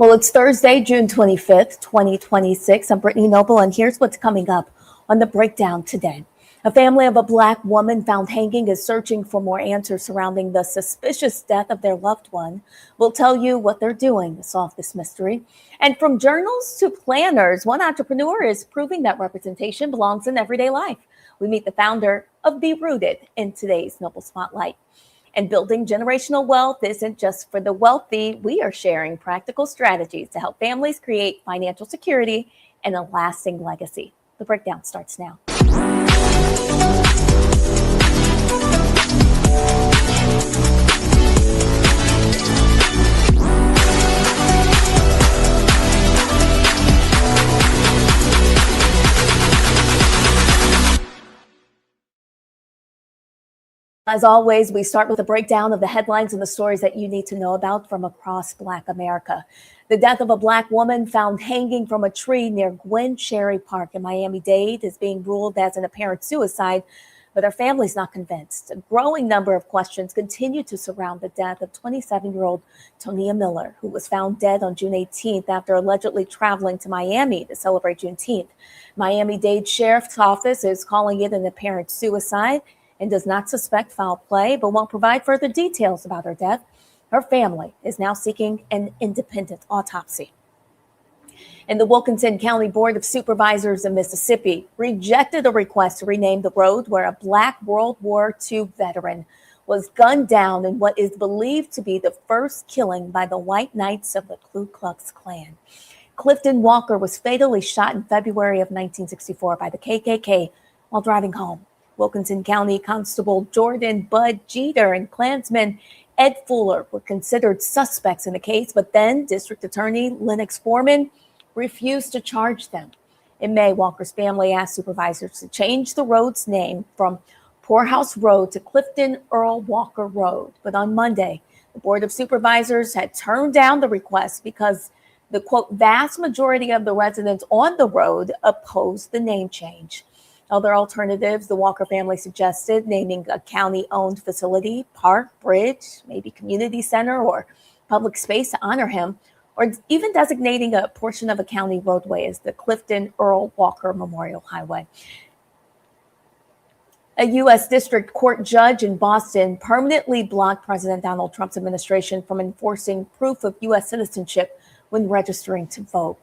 Well, it's Thursday, June 25th, 2026. I'm Brittany Noble, and here's what's coming up on the breakdown today. A family of a Black woman found hanging is searching for more answers surrounding the suspicious death of their loved one. We'll tell you what they're doing to solve this mystery. And from journals to planners, one entrepreneur is proving that representation belongs in everyday life. We meet the founder of Be Rooted in today's Noble Spotlight. And building generational wealth isn't just for the wealthy. We are sharing practical strategies to help families create financial security and a lasting legacy. The breakdown starts now. As always, we start with a breakdown of the headlines and the stories that you need to know about from across Black America. The death of a Black woman found hanging from a tree near Gwen Cherry Park in Miami-Dade is being ruled as an apparent suicide, but her family's not convinced. A growing number of questions continue to surround the death of 27-year-old Tonia Miller, who was found dead on June 18th after allegedly traveling to Miami to celebrate Juneteenth. Miami-Dade Sheriff's Office is calling it an apparent suicide and does not suspect foul play, but won't provide further details about her death. Her family is now seeking an independent autopsy. And the Wilkinson County Board of Supervisors in Mississippi rejected a request to rename the road where a Black World War II veteran was gunned down in what is believed to be the first killing by the White Knights of the Ku Klux Klan. Clifton Walker was fatally shot in February of 1964 by the KKK while driving home. Wilkinson County Constable Jordan Bud Jeter and Klansman Ed Fuller were considered suspects in the case, but then District Attorney Lennox Foreman refused to charge them. In May, Walker's family asked supervisors to change the road's name from Poorhouse Road to Clifton Earl Walker Road. But on Monday, the Board of Supervisors had turned down the request because the, quote, vast majority of the residents on the road opposed the name change. Other alternatives the Walker family suggested, naming a county-owned facility, park, bridge, maybe community center or public space to honor him, or even designating a portion of a county roadway as the Clifton Earl Walker Memorial Highway. A U.S. District Court judge in Boston permanently blocked President Donald Trump's administration from enforcing proof of U.S. citizenship when registering to vote.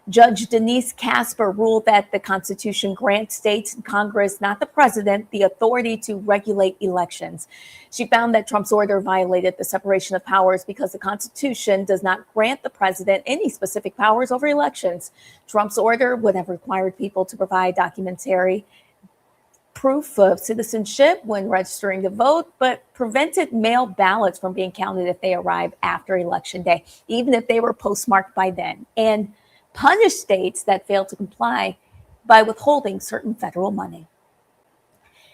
Judge Denise Casper ruled that the Constitution grants states and Congress, not the president, the authority to regulate elections. She found that Trump's order violated the separation of powers because the Constitution does not grant the president any specific powers over elections. Trump's order would have required people to provide documentary proof of citizenship when registering to vote, but prevented mail ballots from being counted if they arrived after Election Day, even if they were postmarked by then, and punish states that fail to comply by withholding certain federal money.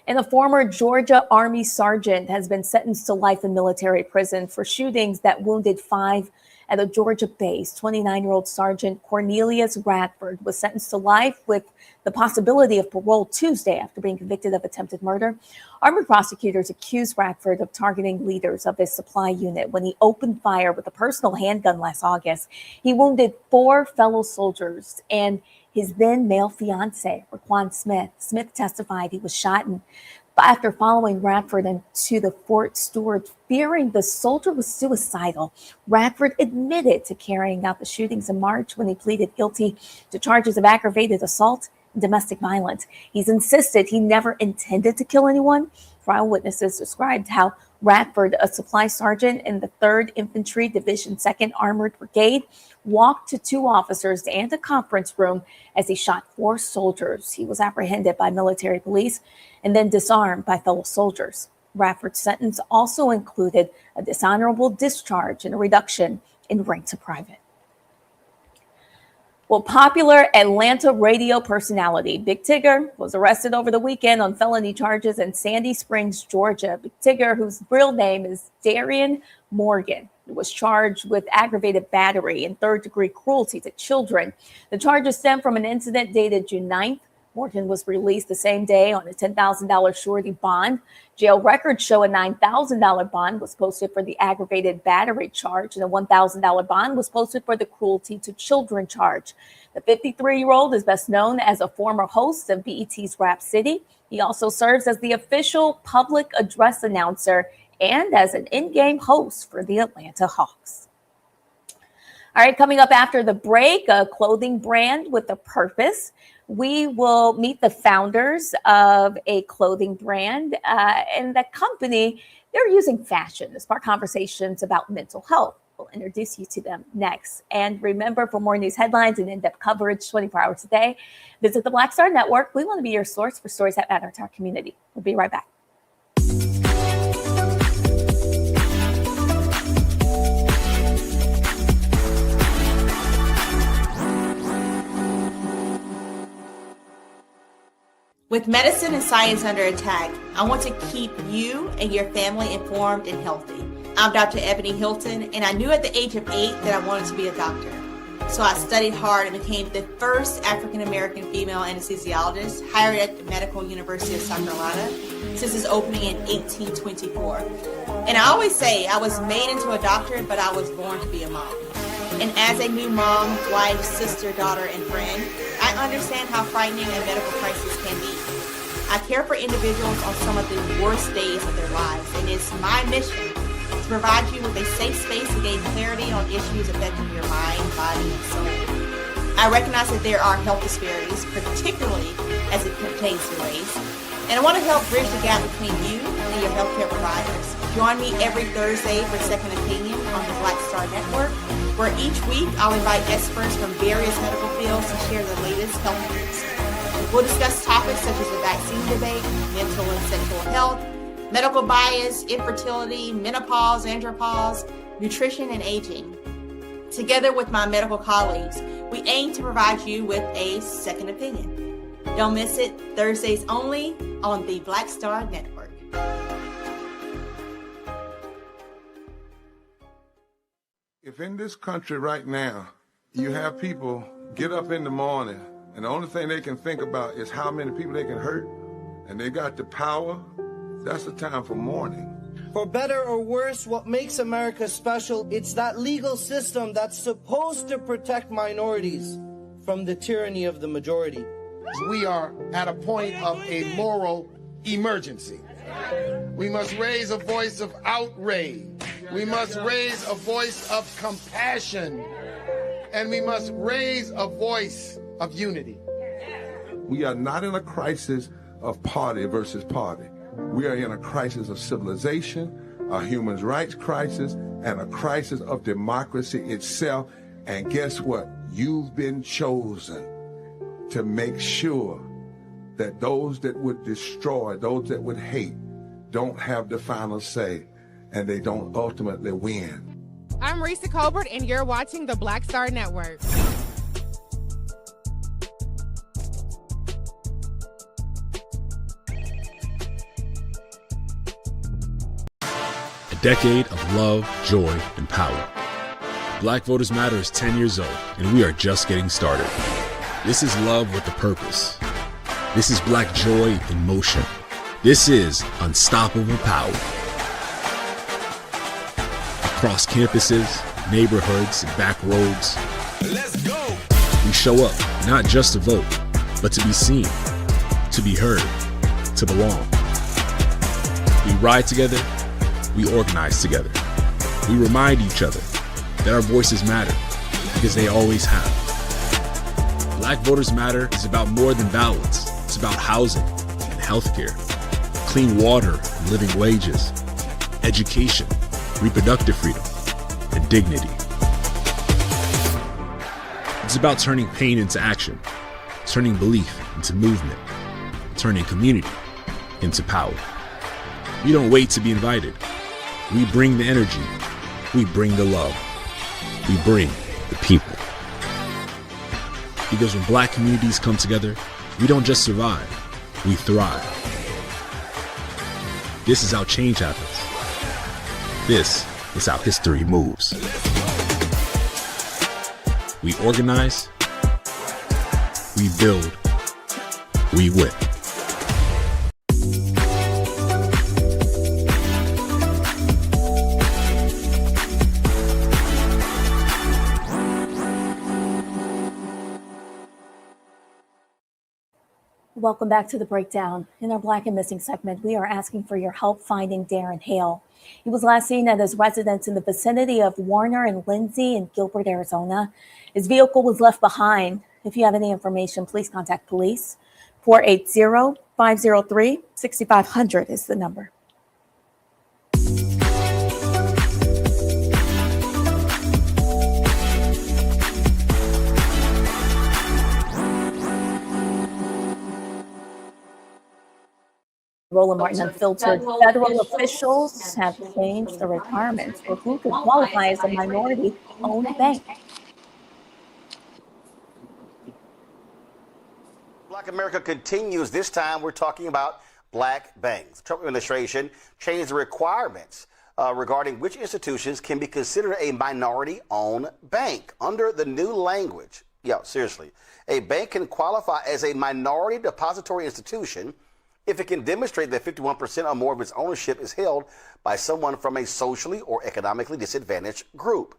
And a former Georgia Army sergeant has been sentenced to life in military prison for shootings that wounded 5 at a Georgia base. 29-year-old Sergeant Cornelius Radford was sentenced to life with the possibility of parole Tuesday after being convicted of attempted murder. Army prosecutors accused Radford of targeting leaders of his supply unit when he opened fire with a personal handgun last August. He wounded 4 fellow soldiers and his then male fiance, Raquan Smith. Smith testified he was shot after following Radford into the Fort Stewart, fearing the soldier was suicidal. Radford admitted to carrying out the shootings in March when he pleaded guilty to charges of aggravated assault and domestic violence. He's insisted he never intended to kill anyone. Trial witnesses described how Radford, a supply sergeant in the 3rd Infantry Division 2nd Armored Brigade, walked to 2 officers and a conference room as he shot 4 soldiers. He was apprehended by military police and then disarmed by fellow soldiers. Radford's sentence also included a dishonorable discharge and a reduction in rank to private. Well, popular Atlanta radio personality Big Tigger was arrested over the weekend on felony charges in Sandy Springs, Georgia. Big Tigger, whose real name is Darian Morgan, was charged with aggravated battery and 3rd-degree cruelty to children. The charges stem from an incident dated June 9th Morgan was released the same day on a $10,000 surety bond. Jail records show a $9,000 bond was posted for the aggravated battery charge, and a $1,000 bond was posted for the cruelty to children charge. The 53-year-old is best known as a former host of BET's Rap City. He also serves as the official public address announcer and as an in-game host for the Atlanta Hawks. All right, coming up after the break, a clothing brand with a purpose. We will meet the founders of a clothing brand and the company. They're using fashion to spark conversations about mental health. We'll introduce you to them next. And remember, for more news headlines and in-depth coverage 24 hours a day, visit the Black Star Network. We want to be your source for stories that matter to our community. We'll be right back. With medicine and science under attack, I want to keep you and your family informed and healthy. I'm Dr. Ebony Hilton, and I knew at the age of 8 that I wanted to be a doctor. So I studied hard and became the first African-American female anesthesiologist hired at the Medical University of South Carolina since its opening in 1824. And I always say I was made into a doctor, but I was born to be a mom. And as a new mom, wife, sister, daughter, and friend, I understand how frightening a medical crisis can be. I care for individuals on some of the worst days of their lives, and it's my mission to provide you with a safe space to gain clarity on issues affecting your mind, body, and soul. I recognize that there are health disparities, particularly as it pertains to race, and I want to help bridge the gap between you and your healthcare providers. Join me every Thursday for Second Opinion on the Black Star Network, where each week I'll invite experts from various medical fields to share the latest health news. We'll discuss topics such as the vaccine debate, mental and sexual health, medical bias, infertility, menopause, andropause, nutrition, and aging. Together with my medical colleagues, we aim to provide you with a second opinion. Don't miss it, Thursdays only on the Black Star Network. If in this country right now, you have people get up in the morning and the only thing they can think about is how many people they can hurt, and they got the power, that's the time for mourning. For better or worse, what makes America special, it's that legal system that's supposed to protect minorities from the tyranny of the majority. We are at a point of a moral emergency. We must raise a voice of outrage. We must raise a voice of compassion. And we must raise a voice of unity. We are not in a crisis of party versus party. We are in a crisis of civilization, a human rights crisis, and a crisis of democracy itself. And guess what? You've been chosen to make sure that those that would destroy, those that would hate, don't have the final say, and they don't ultimately win. I'm Risa Colbert, and you're watching the Black Star Network. A decade of love, joy, and power. Black Voters Matter is 10 years old, and we are just getting started. This is love with a purpose. This is Black joy in motion. This is unstoppable power. Across campuses, neighborhoods, and back roads, let's go. We show up not just to vote, but to be seen, to be heard, to belong. We ride together, we organize together. We remind each other that our voices matter, because they always have. Black Voters Matter is about more than ballots. It's about housing and healthcare, clean water and living wages, education, reproductive freedom, and dignity. It's about turning pain into action, turning belief into movement, turning community into power. We don't wait to be invited. We bring the energy. We bring the love. We bring the people. Because when Black communities come together, we don't just survive, we thrive. This is how change happens. This is how history moves. We organize, we build, we win. Welcome back to The Breakdown. In our Black and Missing segment, we are asking for your help finding Darren Hale. He was last seen at his residence in the vicinity of Warner and Lindsay in Gilbert, Arizona. His vehicle was left behind. If you have any information, please contact police. 480-503-6500 is the number. Roland Martin Unfiltered. Federal officials have changed the requirements for who could qualify as a minority-owned bank. Black America continues. This time we're talking about black banks. The Trump administration changed the requirements regarding which institutions can be considered a minority-owned bank. Under the new language, seriously, a bank can qualify as a minority depository institution if it can demonstrate that 51% or more of its ownership is held by someone from a socially or economically disadvantaged group.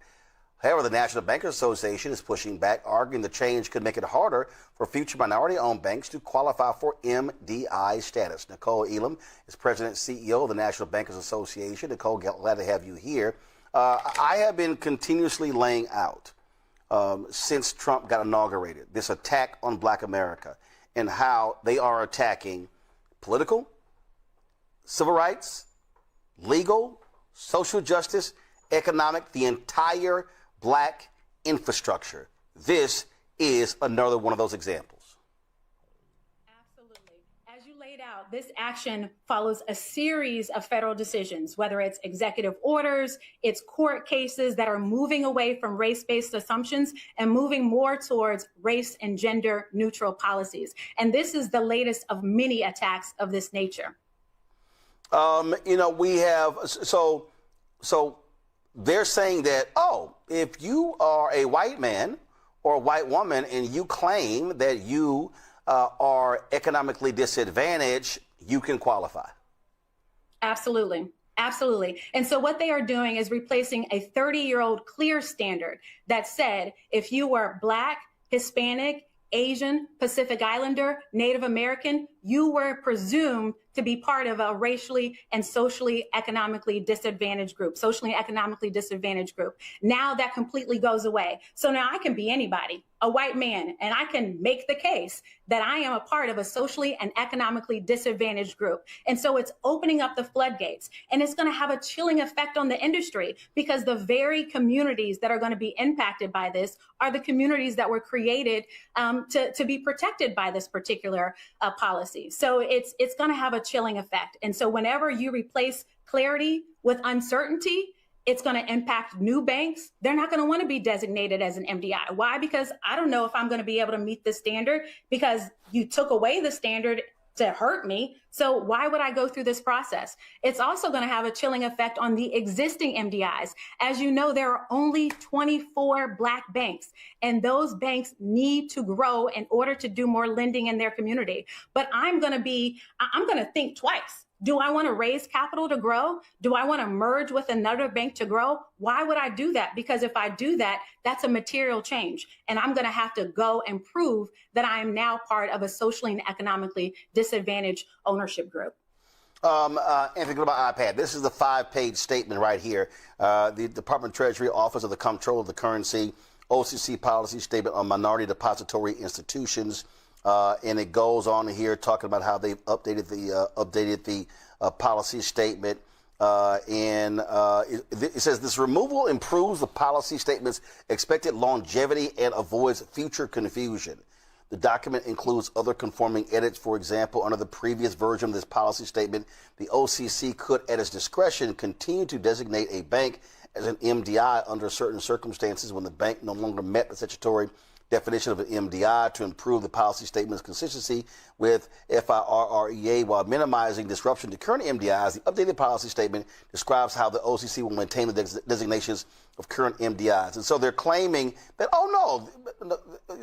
However, the National Bankers Association is pushing back, arguing the change could make it harder for future minority-owned banks to qualify for MDI status. Nicole Elam is President and CEO of the National Bankers Association. Nicole, glad to have you here. I have been continuously laying out since Trump got inaugurated this attack on Black America and how they are attacking political, civil rights, legal, social justice, economic, the entire black infrastructure. This is another one of those examples. Absolutely. As you laid out, this action follows a series of federal decisions, whether it's executive orders, it's court cases that are moving away from race-based assumptions and moving more towards race and gender neutral policies. And this is the latest of many attacks of this nature. We have, so they're saying that, if you are a white man or a white woman and you claim that you are economically disadvantaged, you can qualify. Absolutely. Absolutely. And so what they are doing is replacing a 30-year-old clear standard that said if you were Black, Hispanic, Asian, Pacific Islander, Native American, you were presumed to be part of a racially and socially economically disadvantaged group, Now that completely goes away. So now I can be anybody, a white man, and I can make the case that I am a part of a socially and economically disadvantaged group. And so it's opening up the floodgates, and it's going to have a chilling effect on the industry because the very communities that are going to be impacted by this are the communities that were created to be protected by this particular policy. So it's going to have a chilling effect. And so whenever you replace clarity with uncertainty, it's going to impact new banks. They're not going to want to be designated as an MDI. Why? Because I don't know if I'm going to be able to meet the standard because you took away the standard to hurt me. So why would I go through this process? It's also going to have a chilling effect on the existing MDIs. As you know, there are only 24 Black banks, and those banks need to grow in order to do more lending in their community. But I'm going to think twice. Do I want to raise capital to grow? Do I want to merge with another bank to grow? Why would I do that? Because if I do that, that's a material change. And I'm going to have to go and prove that I am now part of a socially and economically disadvantaged ownership group. Anthony, go to my iPad. This is the 5-page statement right here. The Department of Treasury Office of the Comptroller of the Currency, OCC policy statement on minority depository institutions. And it goes on here talking about how they've updated the policy statement. It says this removal improves the policy statement's expected longevity and avoids future confusion. The document includes other conforming edits. For example, under the previous version of this policy statement, the OCC could, at its discretion, continue to designate a bank as an MDI under certain circumstances when the bank no longer met the statutory definition of an MDI to improve the policy statement's consistency with FIRREA while minimizing disruption to current MDIs. The updated policy statement describes how the OCC will maintain the designations of current MDIs. And so they're claiming that,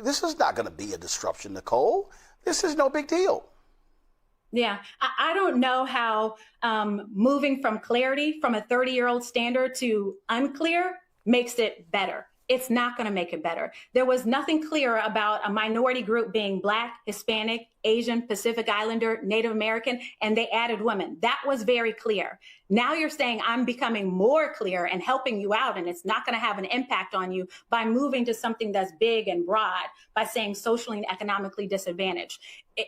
this is not going to be a disruption, Nicole. this is no big deal. Yeah, I don't know how moving from clarity from a 30-year-old standard to unclear makes it better. It's not going to make it better. There was nothing clear about a minority group being Black, Hispanic, Asian, Pacific Islander, Native American, and they added women. That was very clear. Now you're saying I'm becoming more clear and helping you out, and it's not going to have an impact on you by moving to something that's big and broad, by saying socially and economically disadvantaged.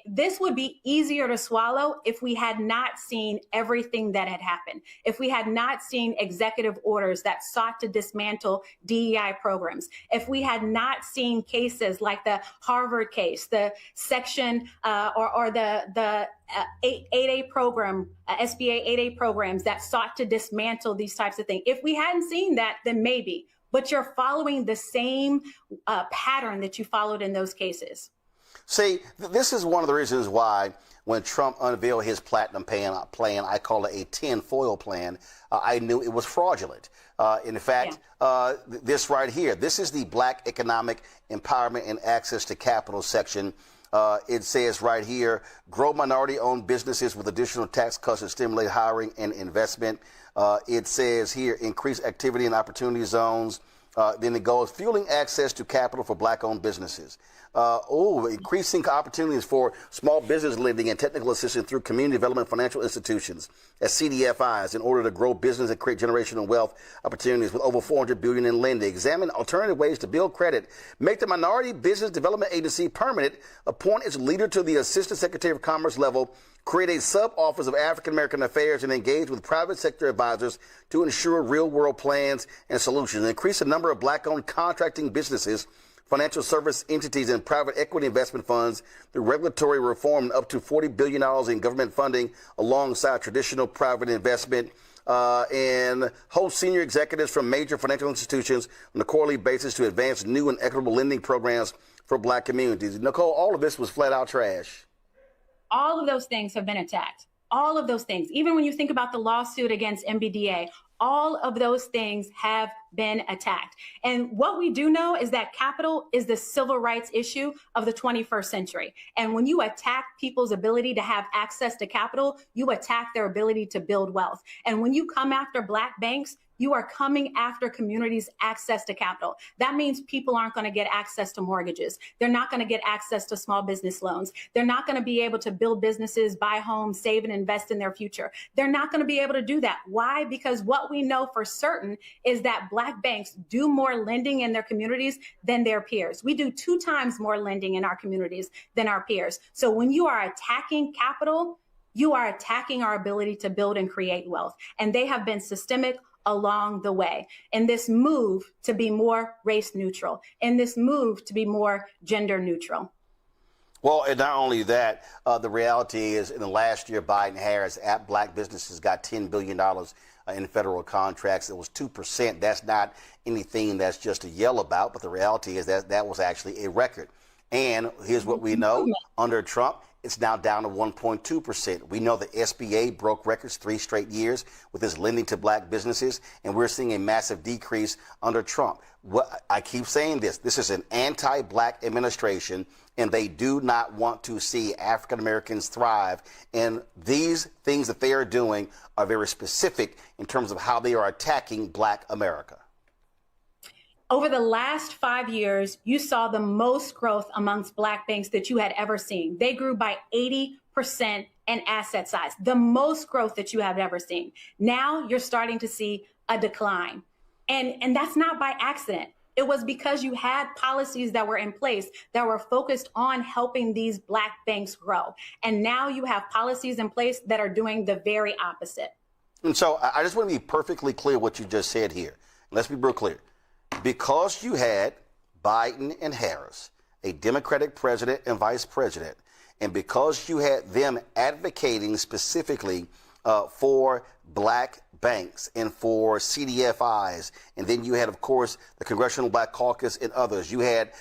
This would be easier to swallow if we had not seen everything that had happened, if we had not seen executive orders that sought to dismantle DEI programs, if we had not seen cases like the Harvard case, the section or the 8A program, SBA 8A programs that sought to dismantle these types of things. If we hadn't seen that, then maybe. But you're following the same pattern that you followed in those cases. See, this is one of the reasons why when Trump unveiled his platinum plan, I call it a tinfoil plan, I knew it was fraudulent. In fact, this right here, this is the Black Economic Empowerment and Access to Capital section. It says right here, grow minority-owned businesses with additional tax cuts to stimulate hiring and investment. It says here, increase activity and opportunity zones. Then it goes, fueling access to capital for Black-owned businesses. Increasing opportunities for small business lending and technical assistance through community development financial institutions as CDFIs in order to grow business and create generational wealth opportunities with over $400 billion in lending. Examine alternative ways to build credit. Make the Minority Business Development Agency permanent. Appoint its leader to the Assistant Secretary of Commerce level. Create a sub-office of African-American affairs and engage with private sector advisors to ensure real-world plans and solutions. Increase the number of Black-owned contracting businesses, financial service entities, and private equity investment funds through regulatory reform, up to $40 billion in government funding alongside traditional private investment, and host senior executives from major financial institutions on a quarterly basis to advance new and equitable lending programs for Black communities. Nicole, all of this was flat out trash. All of those things have been attacked. All of those things. Even when you think about the lawsuit against MBDA, all of those things have been attacked. And what we do know is that capital is the civil rights issue of the 21st century. And when you attack people's ability to have access to capital, you attack their ability to build wealth. And when you come after Black banks, you are coming after communities' access to capital. That means people aren't going to get access to mortgages. They're not going to get access to small business loans. They're not going to be able to build businesses, buy homes, save and invest in their future. They're not going to be able to do that. Why? Because what we know for certain is that Black banks do more lending in their communities than their peers. We do 2 times more lending in our communities than our peers. So when you are attacking capital, you are attacking our ability to build and create wealth. And they have been systemic along the way. In this move to be more race neutral, in this move to be more gender neutral. Well, and not only that, the reality is in the last year, Biden-Harris, Black businesses got $10 billion in federal contracts. It was 2%. That's not anything that's just to yell about, but the reality is that that was actually a record. And here's what we know, under Trump, it's now down to 1.2%. We know the SBA broke records 3 straight years with its lending to Black businesses, and we're seeing a massive decrease under Trump. I keep saying this is an anti-Black administration, and they do not want to see African Americans thrive. And these things that they are doing are very specific in terms of how they are attacking Black America. Over the last 5 years, you saw the most growth amongst Black banks that you had ever seen. They grew by 80% in asset size, the most growth that you have ever seen. Now you're starting to see a decline. And that's not by accident. It was because you had policies that were in place that were focused on helping these Black banks grow. And now you have policies in place that are doing the very opposite. And so I just want to be perfectly clear what you just said here. Let's be real clear. Because you had Biden and Harris, a Democratic president and vice president, and because you had them advocating specifically for Black banks and for CDFIs, and then you had, of course, the Congressional Black Caucus and others. You had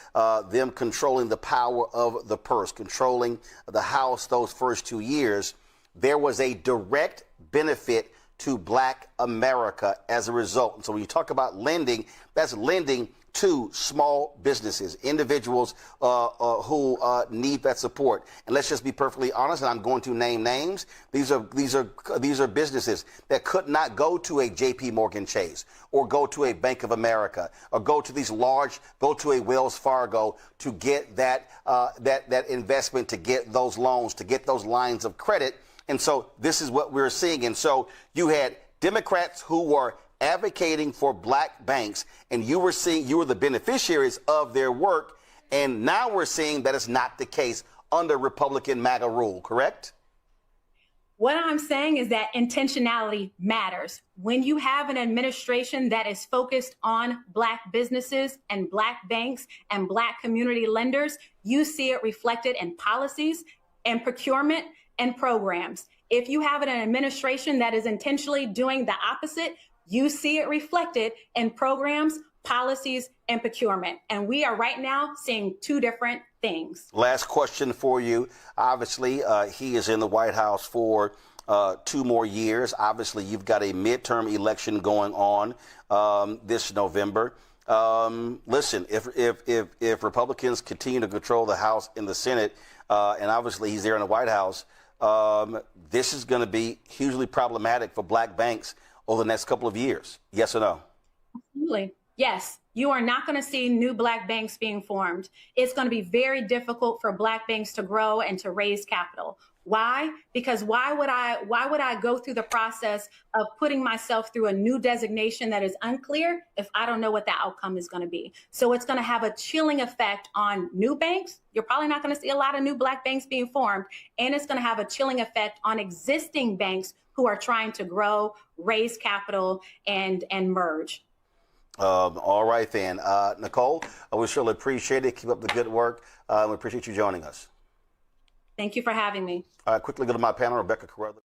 them controlling the power of the purse, controlling the House those first 2 years. There was a direct benefit to Black America as a result. And so when you talk about lending, that's lending to small businesses, individuals who need that support. And let's just be perfectly honest, and I'm going to name names. These are businesses that could not go to a J.P. Morgan Chase or go to a Bank of America or go to a Wells Fargo to get that investment, to get those loans, to get those lines of credit. And so this is what we're seeing. And so you had Democrats who were advocating for black banks, and you were the beneficiaries of their work. And now we're seeing that it's not the case under Republican MAGA rule, correct? What I'm saying is that intentionality matters. When you have an administration that is focused on black businesses and black banks and black community lenders, you see it reflected in policies and procurement and programs. If you have an administration that is intentionally doing the opposite, you see it reflected in programs, policies, and procurement. And we are right now seeing two different things. Last question for you. Obviously, he is in the White House for 2 more years. Obviously, you've got a midterm election going on this November. Listen, if Republicans continue to control the House and the Senate, and obviously he's there in the White House, this is going to be hugely problematic for black banks over the next couple of years. Yes or no? Absolutely. Yes. You are not going to see new black banks being formed. It's going to be very difficult for black banks to grow and to raise capital. Why? Because why would I go through the process of putting myself through a new designation that is unclear if I don't know what the outcome is going to be? So it's going to have a chilling effect on new banks. You're probably not going to see a lot of new black banks being formed. And it's going to have a chilling effect on existing banks who are trying to grow, raise capital, and merge. All right, then. Nicole, we surely appreciate it. Keep up the good work. We appreciate you joining us. Thank you for having me. All right, quickly go to my panel, Rebecca Carruthers.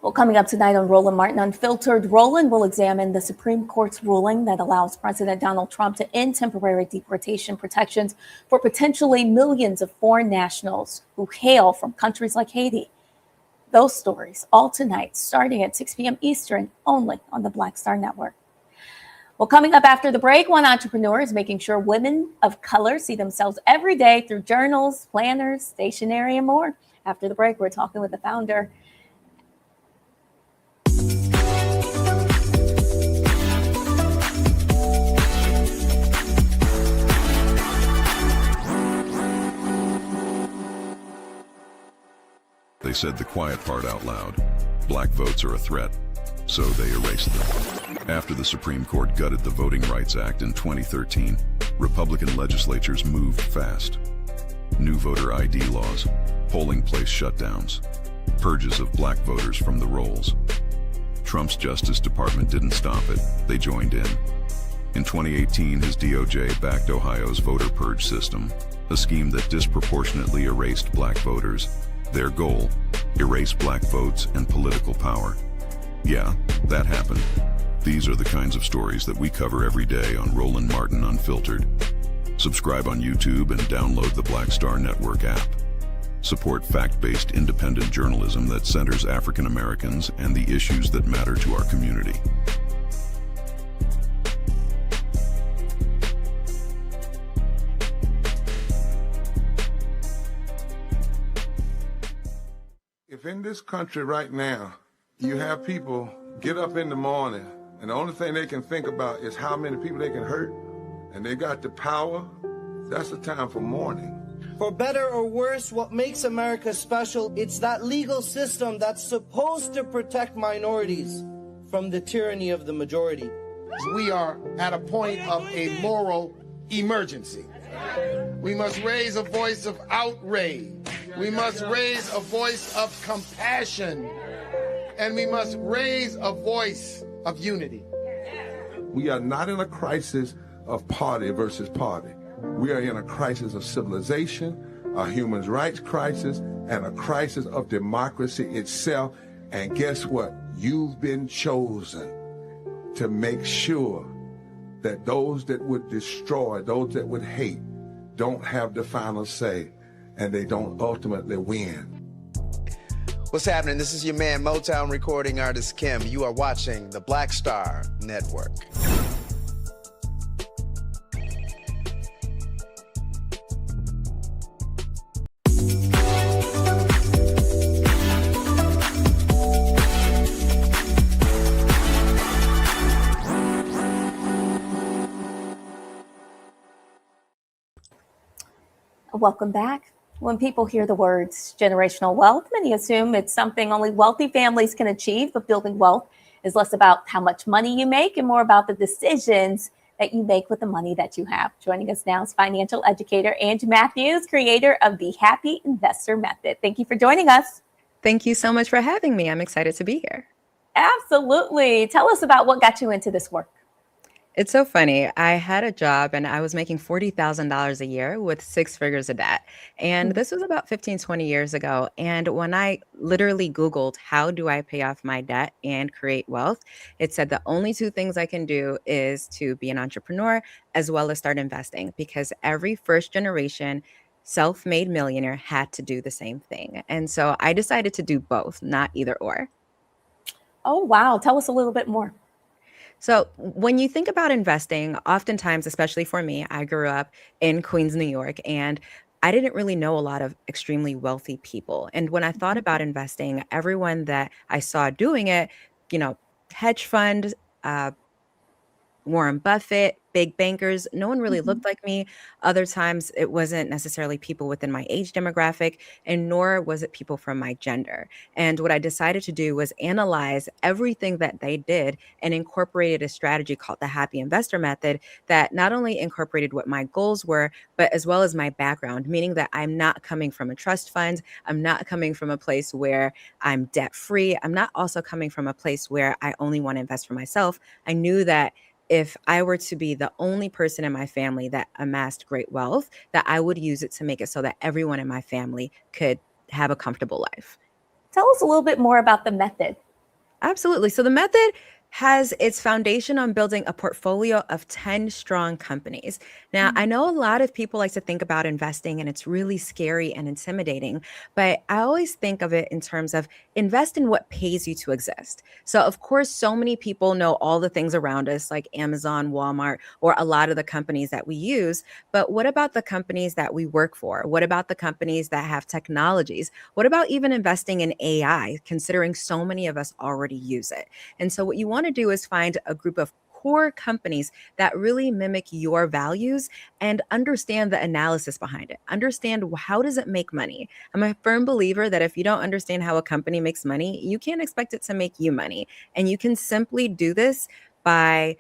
Well, coming up tonight on Roland Martin Unfiltered, Roland will examine the Supreme Court's ruling that allows President Donald Trump to end temporary deportation protections for potentially millions of foreign nationals who hail from countries like Haiti. Those stories all tonight, starting at 6 p.m. Eastern, only on the Black Star Network. Well, coming up after the break, one entrepreneur is making sure women of color see themselves every day through journals, planners, stationery, and more. After the break, we're talking with the founder. They said the quiet part out loud. Black votes are a threat, so they erased them. After the Supreme Court gutted the Voting Rights Act in 2013, Republican legislatures moved fast. New voter ID laws, polling place shutdowns, purges of black voters from the rolls. Trump's Justice Department didn't stop it, they joined in. In 2018, his DOJ backed Ohio's voter purge system, a scheme that disproportionately erased black voters. Their goal, erase black votes and political power. Yeah, that happened. These are the kinds of stories that we cover every day on Roland Martin Unfiltered. Subscribe on YouTube and download the Black Star Network app. Support fact-based independent journalism that centers African Americans and the issues that matter to our community. If in this country right now, you have people get up in the morning and the only thing they can think about is how many people they can hurt, and they got the power, that's the time for mourning. For better or worse, what makes America special, it's that legal system that's supposed to protect minorities from the tyranny of the majority. We are at a point of a moral emergency. We must raise a voice of outrage. We must raise a voice of compassion. And we must raise a voice of unity. We are not in a crisis of party versus party. We are in a crisis of civilization, a human rights crisis, and a crisis of democracy itself. And guess what? You've been chosen to make sure that those that would destroy, those that would hate, don't have the final say, and they don't ultimately win. What's happening? This is your man, Motown recording artist Kim. You are watching the Black Star Network. Welcome back. When people hear the words generational wealth, many assume it's something only wealthy families can achieve, but building wealth is less about how much money you make and more about the decisions that you make with the money that you have. Joining us now is financial educator Angie Matthews, creator of the Happy Investor Method. Thank you for joining us. Thank you so much for having me. I'm excited to be here. Absolutely. Tell us about what got you into this work. It's so funny. I had a job and I was making $40,000 a year with 6 figures of debt. And this was about 15, 20 years ago. And when I literally Googled, how do I pay off my debt and create wealth? It said the only 2 things I can do is to be an entrepreneur as well as start investing, because every first generation self-made millionaire had to do the same thing. And so I decided to do both, not either or. Oh, wow. Tell us a little bit more. So, when you think about investing, oftentimes, especially for me, I grew up in Queens, New York, and I didn't really know a lot of extremely wealthy people. And when I thought about investing, everyone that I saw doing it, you know, hedge fund, uh, Warren Buffett, big bankers, no one really looked like me. Other times it wasn't necessarily people within my age demographic, and nor was it people from my gender. And what I decided to do was analyze everything that they did and incorporated a strategy called the Happy Investor Method that not only incorporated what my goals were, but as well as my background, meaning that I'm not coming from a trust fund. I'm not coming from a place where I'm debt free. I'm not also coming from a place where I only want to invest for myself. I knew that if I were to be the only person in my family that amassed great wealth, that I would use it to make it so that everyone in my family could have a comfortable life. Tell us a little bit more about the method. Absolutely. So the method has its foundation on building a portfolio of 10 strong companies. Now, I know a lot of people like to think about investing and it's really scary and intimidating, but I always think of it in terms of invest in what pays you to exist. So, of course, so many people know all the things around us like Amazon, Walmart, or a lot of the companies that we use. But what about the companies that we work for? What about the companies that have technologies? What about even investing in AI, considering so many of us already use it? And so what you want to do is find a group of core companies that really mimic your values and understand the analysis behind it. Understand how does it make money? I'm a firm believer that if you don't understand how a company makes money, you can't expect it to make you money. And you can simply do this by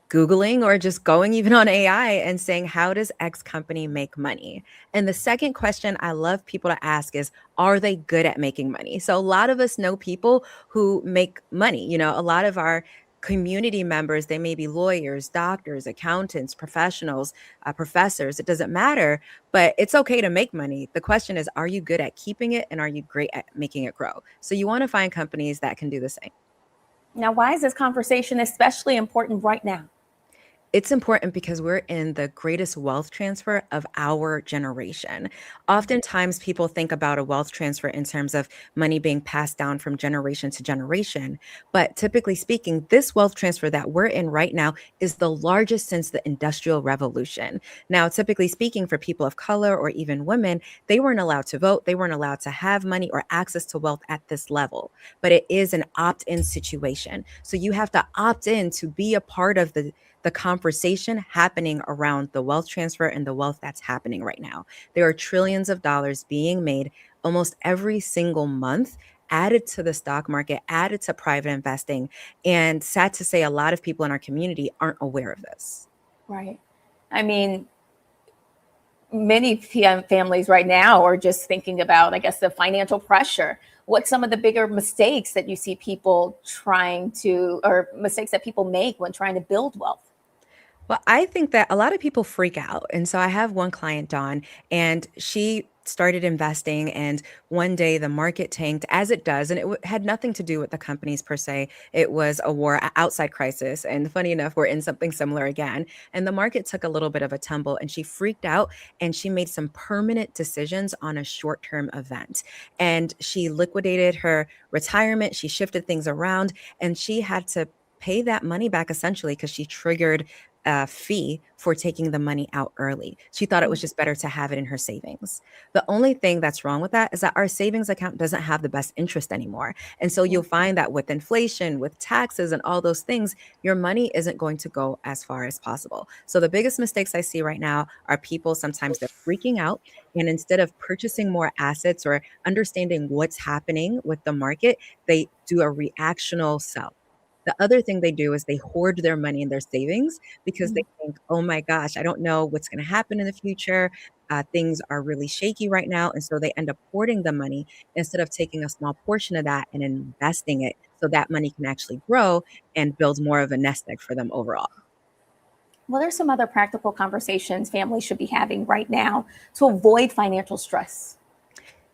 Googling or just going even on AI and saying, how does X company make money? And the second question I love people to ask is, are they good at making money? So a lot of us know people who make money. You know, a lot of our community members, they may be lawyers, doctors, accountants, professionals, professors. It doesn't matter, but it's okay to make money. The question is, are you good at keeping it and are you great at making it grow? So you want to find companies that can do the same. Now, why is this conversation especially important right now? It's important because we're in the greatest wealth transfer of our generation. Oftentimes, people think about a wealth transfer in terms of money being passed down from generation to generation. But typically speaking, this wealth transfer that we're in right now is the largest since the Industrial Revolution. Now, typically speaking, for people of color or even women, they weren't allowed to vote. They weren't allowed to have money or access to wealth at this level. But it is an opt-in situation. So you have to opt in to be a part of the conversation happening around the wealth transfer and the wealth that's happening right now. There are trillions of dollars being made almost every single month, added to the stock market, added to private investing. And sad to say, a lot of people in our community aren't aware of this. Right. I mean, many families right now are just thinking about, I guess, the financial pressure. What's some of the bigger mistakes that you see people trying to, or mistakes that people make when trying to build wealth? Well, I think that a lot of people freak out. And so I have one client, Dawn, and she started investing, and one day the market tanked, as it does, and it had nothing to do with the companies per se. It was a war, outside crisis, and funny enough, we're in something similar again. And the market took a little bit of a tumble, and she freaked out, and she made some permanent decisions on a short-term event. And she liquidated her retirement, she shifted things around, and she had to pay that money back essentially because she triggered a fee for taking the money out early. She thought it was just better to have it in her savings. The only thing that's wrong with that is that our savings account doesn't have the best interest anymore. And so you'll find that with inflation, with taxes, and all those things, your money isn't going to go as far as possible. So the biggest mistakes I see right now are people sometimes they're freaking out. And instead of purchasing more assets or understanding what's happening with the market, they do a reactional sell. The other thing they do is they hoard their money in their savings because they think, oh my gosh, I don't know what's going to happen in the future. Things are really shaky right now. And so they end up hoarding the money instead of taking a small portion of that and investing it so that money can actually grow and build more of a nest egg for them overall. What are some other practical conversations families should be having right now to avoid financial stress?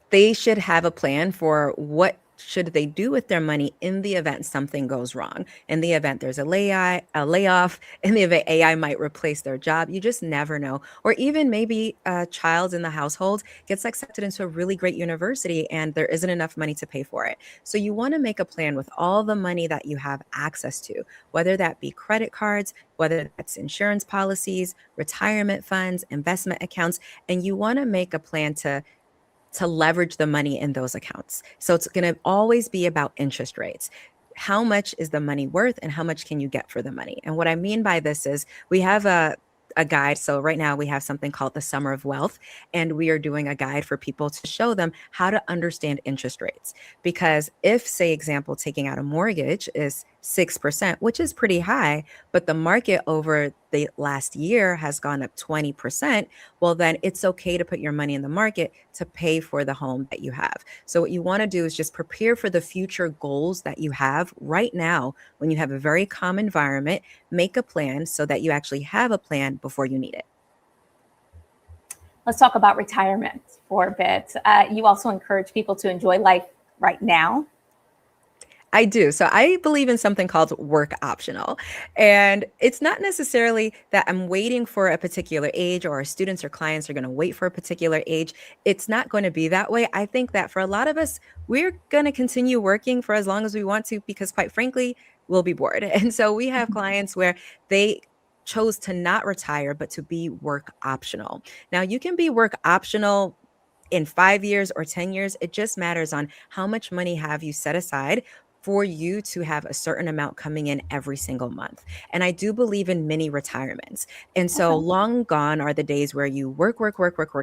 They should have a plan for what should they do with their money in the event something goes wrong, in the event there's a layoff, in the event AI might replace their job. You just never know. Or even maybe a child in the household gets accepted into a really great university and there isn't enough money to pay for it. So you want to make a plan with all the money that you have access to, whether that be credit cards, whether that's insurance policies, retirement funds, investment accounts, and you want to make a plan to leverage the money in those accounts. So it's going to always be about interest rates. How much is the money worth and how much can you get for the money? And what I mean by this is we have a guide. So right now we have something called the Summer of Wealth, and we are doing a guide for people to show them how to understand interest rates. Because if, say, example, taking out a mortgage is 6%, which is pretty high, but the market over the last year has gone up 20%, well, then it's okay to put your money in the market to pay for the home that you have. So what you want to do is just prepare for the future goals that you have right now when you have a very calm environment. Make a plan so that you actually have a plan before you need it. Let's talk about retirement for a bit. You also encourage people to enjoy life right now. I do. So I believe in something called work optional. And it's not necessarily that I'm waiting for a particular age or our students or clients are going to wait for a particular age. It's not going to be that way. I think that for a lot of us, we're going to continue working for as long as we want to, because quite frankly, we'll be bored. And so we have clients where they chose to not retire, but to be work optional. Now you can be work optional in 5 years or 10 years. It just matters on how much money have you set aside for you to have a certain amount coming in every single month. And I do believe in mini retirements. And so long gone are the days where you work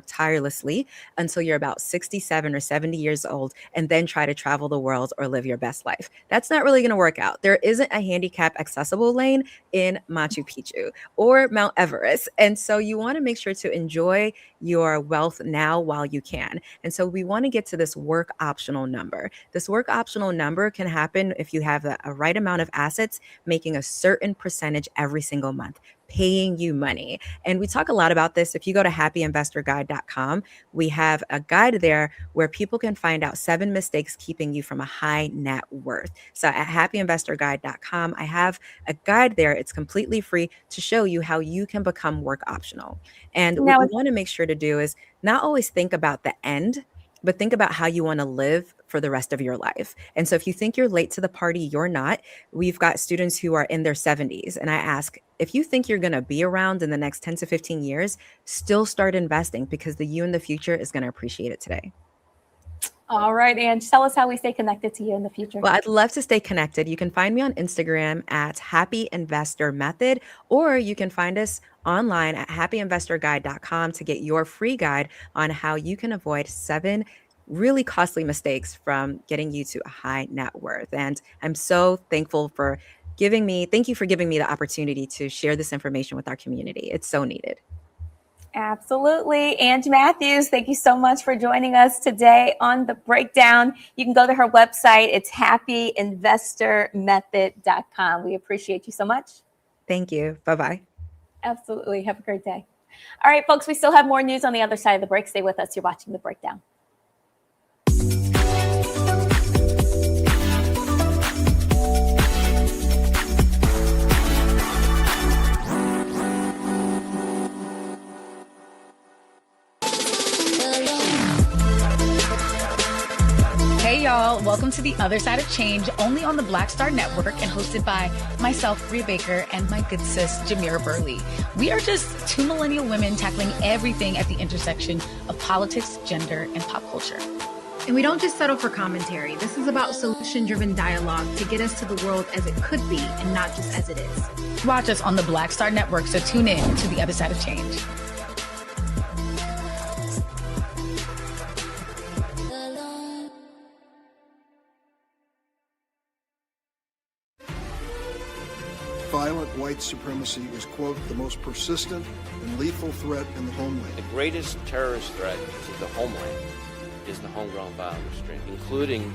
tirelessly until you're about 67 or 70 years old and then try to travel the world or live your best life. That's not really going to work out. There isn't a handicap accessible lane in Machu Picchu or Mount Everest. And so you want to make sure to enjoy your wealth now while you can. And so we want to get to this work optional number. This work optional number can happen if you have a right amount of assets, making a certain percentage every single month, paying you money. And we talk a lot about this. If you go to happyinvestorguide.com, we have a guide there where people can find out 7 mistakes keeping you from a high net worth. So at happyinvestorguide.com, I have a guide there. It's completely free to show you how you can become work optional. And what you want to make sure to do is not always think about the end, but think about how you want to live for the rest of your life. And so if you think you're late to the party, you're not. We've got students who are in their 70s. And I ask, if you think you're going to be around in the next 10 to 15 years, still start investing, because the you in the future is going to appreciate it today. All right, Ange, tell us how we stay connected to you in the future. Well, I'd love to stay connected. You can find me on Instagram at Happy Investor Method, or you can find us online at happyinvestorguide.com to get your free guide on how you can avoid 7 really costly mistakes from getting you to a high net worth. And I'm so thankful for thank you for giving me the opportunity to share this information with our community. It's so needed. Absolutely. Ange Matthews, thank you so much for joining us today on The Breakdown. You can go to her website. It's happyinvestormethod.com. We appreciate you so much. Thank you. Bye-bye. Absolutely. Have a great day. All right, folks, we still have more news on the other side of the break. Stay with us. You're watching The Breakdown. Hey y'all, welcome to The Other Side of Change, only on the Black Star Network and hosted by myself, Bria Baker, and my good sis, Jamira Burley. We are just two millennial women tackling everything at the intersection of politics, gender, and pop culture. And we don't just settle for commentary. This is about solution-driven dialogue to get us to the world as it could be and not just as it is. Watch us on the Black Star Network, so tune in to The Other Side of Change. Violent white supremacy is, quote, the most persistent and lethal threat in the homeland. The greatest terrorist threat to the homeland is the homegrown violence stream, including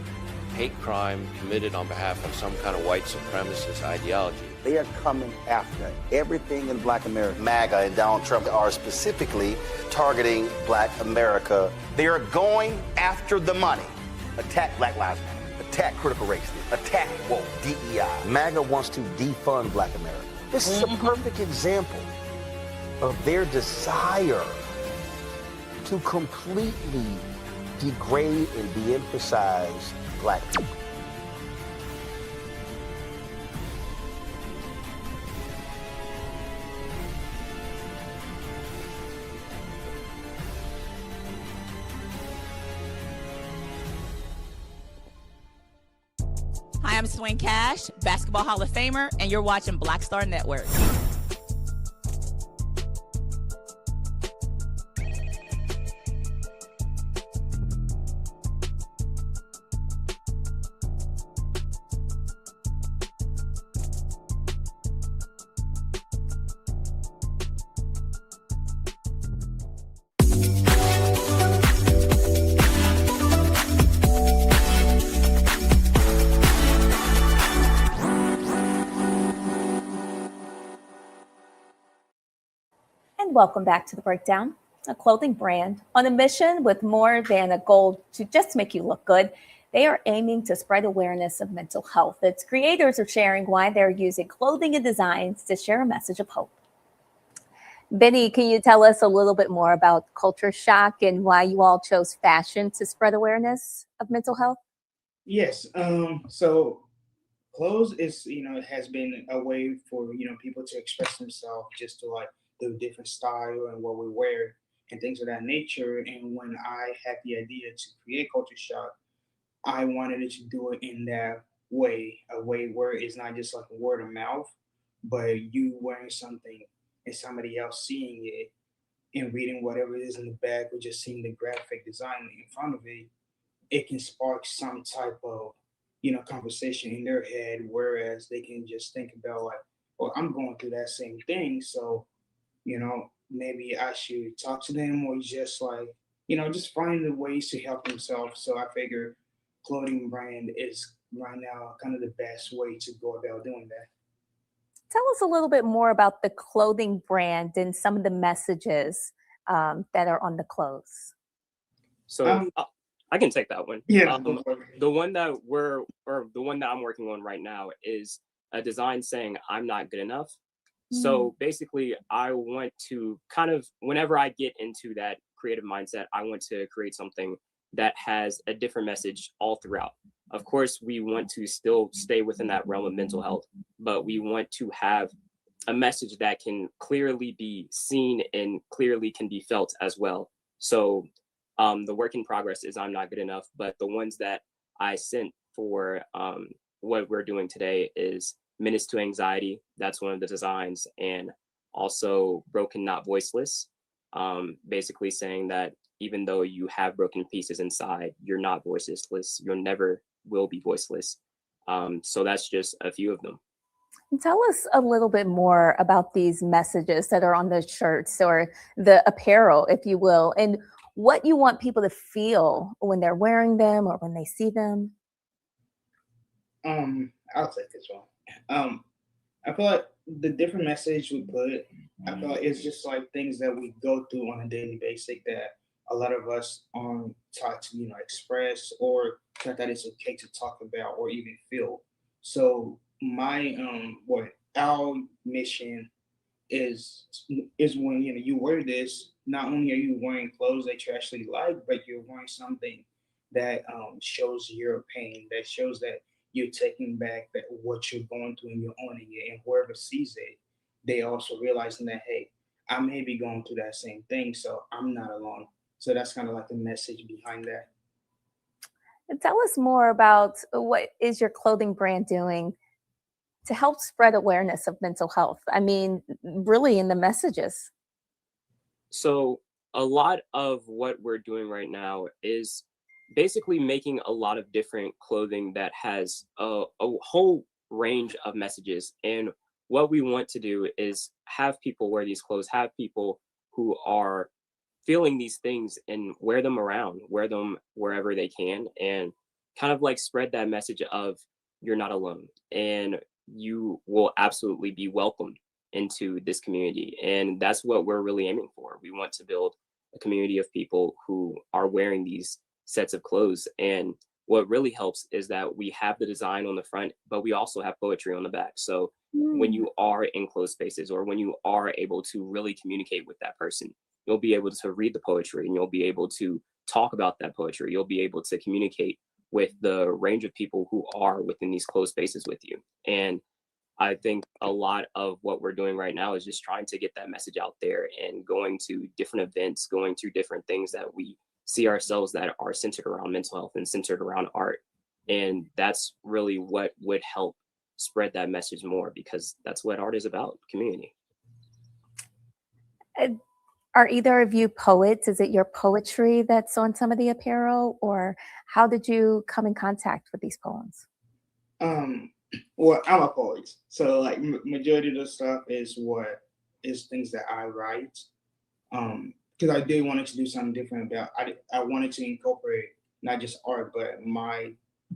hate crime committed on behalf of some kind of white supremacist ideology. They are coming after everything in Black America. MAGA and Donald Trump are specifically targeting Black America. They are going after the money. Attack Black Lives Matter. Attack critical race theory, attack woke, DEI. MAGA wants to defund Black America. This is a perfect example of their desire to completely degrade and de-emphasize Black people. Hi, I'm Swing Cash, Basketball Hall of Famer, and you're watching Black Star Network. Welcome back to The Breakdown, a clothing brand on a mission with more than a goal to just make you look good. They are aiming to spread awareness of mental health. Its creators are sharing why they're using clothing and designs to share a message of hope. Benny, can you tell us a little bit more about Culture Shock and why you all chose fashion to spread awareness of mental health? Yes. So clothes is, it has been a way for, people to express themselves, just to like the different style and what we wear and things of that nature. And when I had the idea to create Culture Shock, I wanted it to do it in that way, a way where it's not just like a word of mouth, but you wearing something and somebody else seeing it and reading whatever it is in the bag or just seeing the graphic design in front of it, it can spark some type of, conversation in their head, whereas they can just think about like, well, I'm going through that same thing. So, maybe I should talk to them or just like, just find the ways to help themselves. So I figure clothing brand is right now kind of the best way to go about doing that. Tell us a little bit more about the clothing brand and some of the messages that are on the clothes. So I can take that one. Yeah. The one that I'm working on right now is a design saying I'm not good enough. So basically, I want to kind of, whenever I get into that creative mindset, I want to create something that has a different message all throughout. Of course, we want to still stay within that realm of mental health, but we want to have a message that can clearly be seen and clearly can be felt as well. So the work in progress is I'm not good enough, but the ones that I sent for what we're doing today is Menace to Anxiety. That's one of the designs. And also Broken, Not Voiceless. Basically saying that even though you have broken pieces inside, you're not voiceless. You never will be voiceless. So that's just a few of them. Tell us a little bit more about these messages that are on the shirts or the apparel, if you will, and what you want people to feel when they're wearing them or when they see them. I'll take this one. I feel like the different message we put, I feel like it's just like things that we go through on a daily basis that a lot of us aren't taught to, express or taught that it's okay to talk about or even feel. So my what our mission is when you wear this, not only are you wearing clothes that you actually like, but you're wearing something that shows your pain, that shows that you're taking back that what you're going through and you're owning it, and whoever sees it, they also realizing that, hey, I may be going through that same thing, so I'm not alone. So that's kind of like the message behind that. And tell us more about what is your clothing brand doing to help spread awareness of mental health? I mean, really in the messages. So a lot of what we're doing right now is basically making a lot of different clothing that has a whole range of messages. And what we want to do is have people wear these clothes, have people who are feeling these things and wear them around, wear them wherever they can, and kind of like spread that message of you're not alone and you will absolutely be welcomed into this community. And that's what we're really aiming for. We want to build a community of people who are wearing these sets of clothes. And what really helps is that we have the design on the front, but we also have poetry on the back. So when you are in closed spaces or when you are able to really communicate with that person, you'll be able to read the poetry and you'll be able to talk about that poetry. You'll be able to communicate with the range of people who are within these closed spaces with you. And I think a lot of what we're doing right now is just trying to get that message out there and going to different events, going to different things that we see ourselves that are centered around mental health and centered around art. And that's really what would help spread that message more, because that's what art is about, community. Are either of you poets? Is it your poetry that's on some of the apparel, or how did you come in contact with these poems? Well, I'm a poet, so like majority of the stuff is things that I write. Because I did wanted to do something different about. I wanted to incorporate not just art but my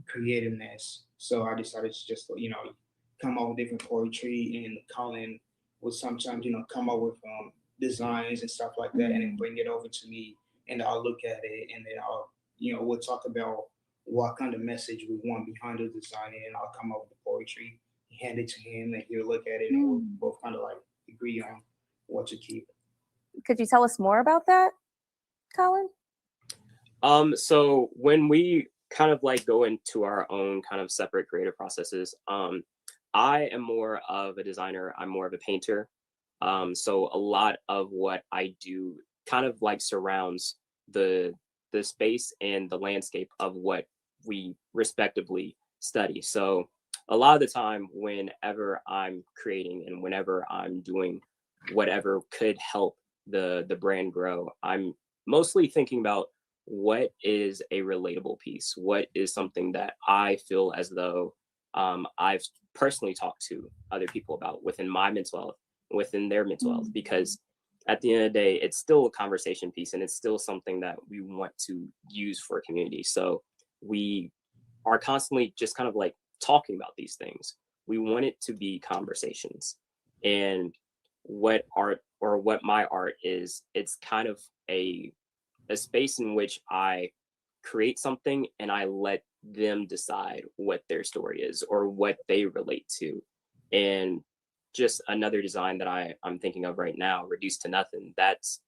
creativeness. So I decided to just come up with different poetry, and Colin would sometimes come up with designs and stuff like that, and then bring it over to me, and I'll look at it, and then I'll we'll talk about what kind of message we want behind the design, and I'll come up with the poetry, hand it to him, and he'll look at it, and we'll both kind of like agree on what to keep. Could you tell us more about that, Colin? So when we kind of like go into our own kind of separate creative processes, I am more of a designer. I'm more of a painter. So a lot of what I do kind of like surrounds the space and the landscape of what we respectively study. So a lot of the time, whenever I'm creating and whenever I'm doing whatever could help the brand grow, I'm mostly thinking about what is a relatable piece, what is something that I feel as though I've personally talked to other people about within my mental health, within their mental health, because at the end of the day, it's still a conversation piece and it's still something that we want to use for a community. So we are constantly just kind of like talking about these things. We want it to be conversations. And what art, or what my art is, it's kind of a space in which I create something and I let them decide what their story is or what they relate to. And just another design that I'm thinking of right now, Reduced to Nothing, that's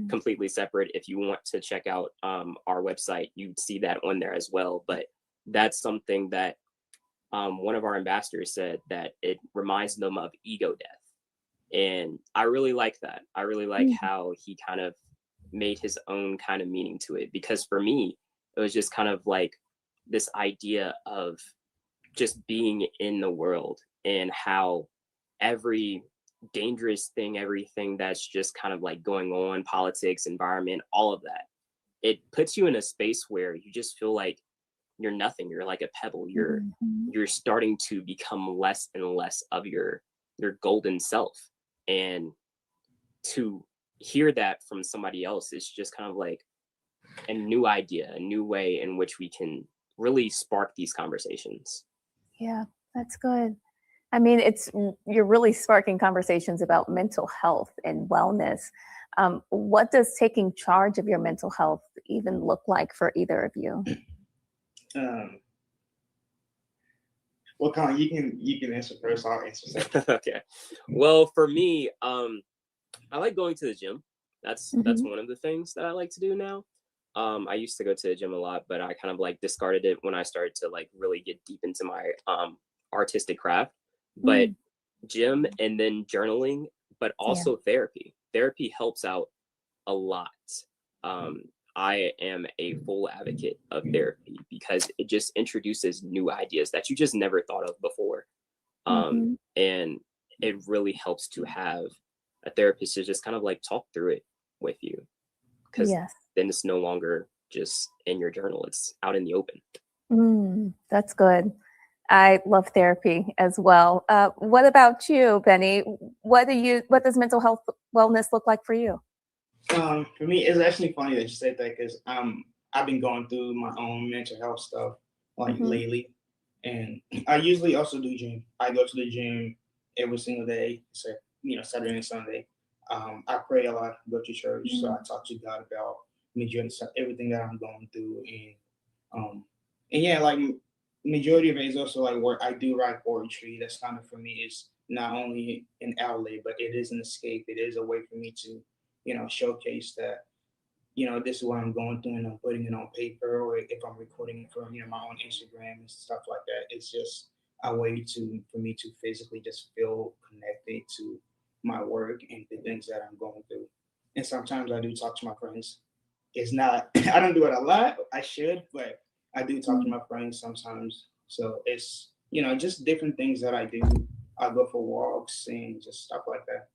completely separate. If you want to check out our website, you'd see that on there as well. But that's something that one of our ambassadors said that it reminds them of ego death. And I really like that. I really like how he kind of made his own kind of meaning to it, because for me, it was just kind of like this idea of just being in the world and how every dangerous thing, everything that's just kind of like going on, politics, environment, all of that, it puts you in a space where you just feel like you're nothing. You're like a pebble. You're starting to become less and less of your golden self. And to hear that from somebody else is just kind of like a new idea, a new way in which we can really spark these conversations. Yeah, that's good. I mean, you're really sparking conversations about mental health and wellness. What does taking charge of your mental health even look like for either of you? Well, Colin, you can answer first. I'll answer second. Okay. Well, for me, I like going to the gym. That's one of the things that I like to do now. I used to go to the gym a lot, but I kind of like discarded it when I started to like really get deep into my artistic craft. But gym and then journaling, but also therapy. Therapy helps out a lot. I am a full advocate of therapy because it just introduces new ideas that you just never thought of before. And it really helps to have a therapist to just kind of like talk through it with you, because then it's no longer just in your journal, it's out in the open. That's good. I love therapy as well. What about you, Benny? What does mental health wellness look like for you? For me, it's actually funny that you said that because I've been going through my own mental health stuff like lately, and I usually also do gym. I go to the gym every single day, so Saturday and Sunday. I pray a lot, go to church, so I talk to God about everything that I'm going through, and yeah, like majority of it is also like where I do write poetry. That's kind of for me is not only an outlet, but it is an escape. It is a way for me to showcase that, this is what I'm going through and I'm putting it on paper, or if I'm recording it from, my own Instagram and stuff like that. It's just a way for me to physically just feel connected to my work and the things that I'm going through. And sometimes I do talk to my friends. It's not, I don't do it a lot. I should, but I do talk to my friends sometimes. So it's, just different things that I do. I go for walks and just stuff like that.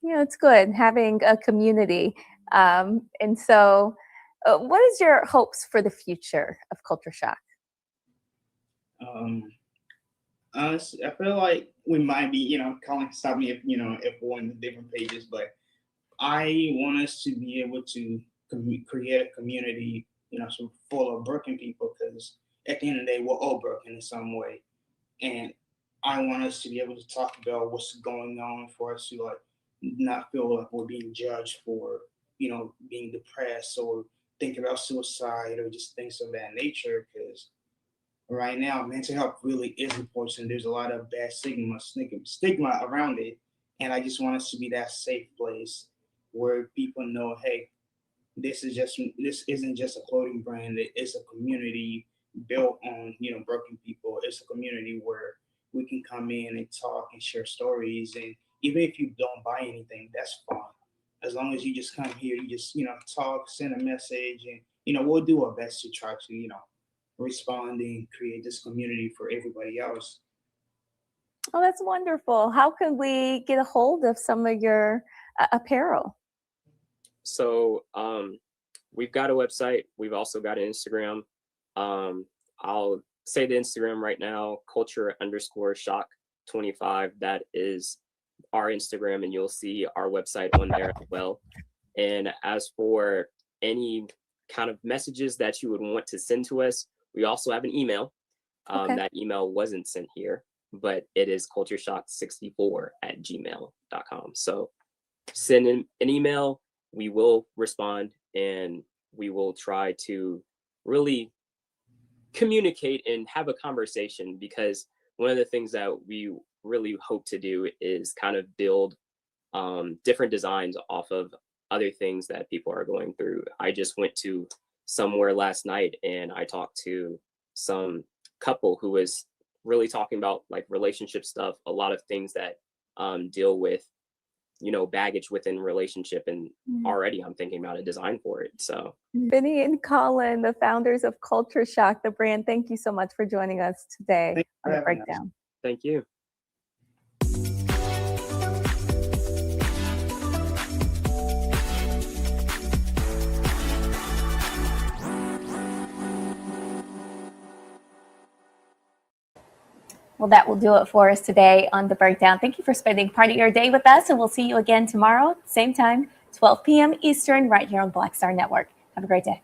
Yeah, it's good having a community. And so, what is your hopes for the future of Culture Shock? Honestly, I feel like we might be, Colin, stop me if we're on different pages, but I want us to be able to create a community, so full of broken people, because at the end of the day, we're all broken in some way. And I want us to be able to talk about what's going on for us to like not feel like we're being judged for, being depressed or thinking about suicide or just things of that nature. Because right now, mental health really is important. There's a lot of bad stigma around it. And I just want us to be that safe place where people know, hey, this isn't just a clothing brand. It's a community built on, broken people. It's a community where we can come in and talk and share stories. And even if you don't buy anything, that's fine. As long as you just come here, you just, talk, send a message, and, we'll do our best to try to, respond and create this community for everybody else. Oh, that's wonderful. How can we get a hold of some of your apparel? So we've got a website. We've also got an Instagram. I'll say the Instagram right now, culture_shock25. That is our Instagram, and you'll see our website on there as well. And as for any kind of messages that you would want to send to us, we also have an email. That email wasn't sent here, but it is cultureshock64@gmail.com. So send in an email. We will respond, and we will try to really communicate and have a conversation, because one of the things that we really hope to do is kind of build different designs off of other things that people are going through. I just went to somewhere last night and I talked to some couple who was really talking about like relationship stuff, a lot of things that deal with baggage within relationship, and already I'm thinking about a design for it. So Benny and Colin, the founders of Culture Shock, the brand, thank you so much for joining us today on The Breakdown. Thank you. Well, that will do it for us today on The Breakdown. Thank you for spending part of your day with us, and we'll see you again tomorrow, same time, 12 p.m. Eastern, right here on Black Star Network. Have a great day.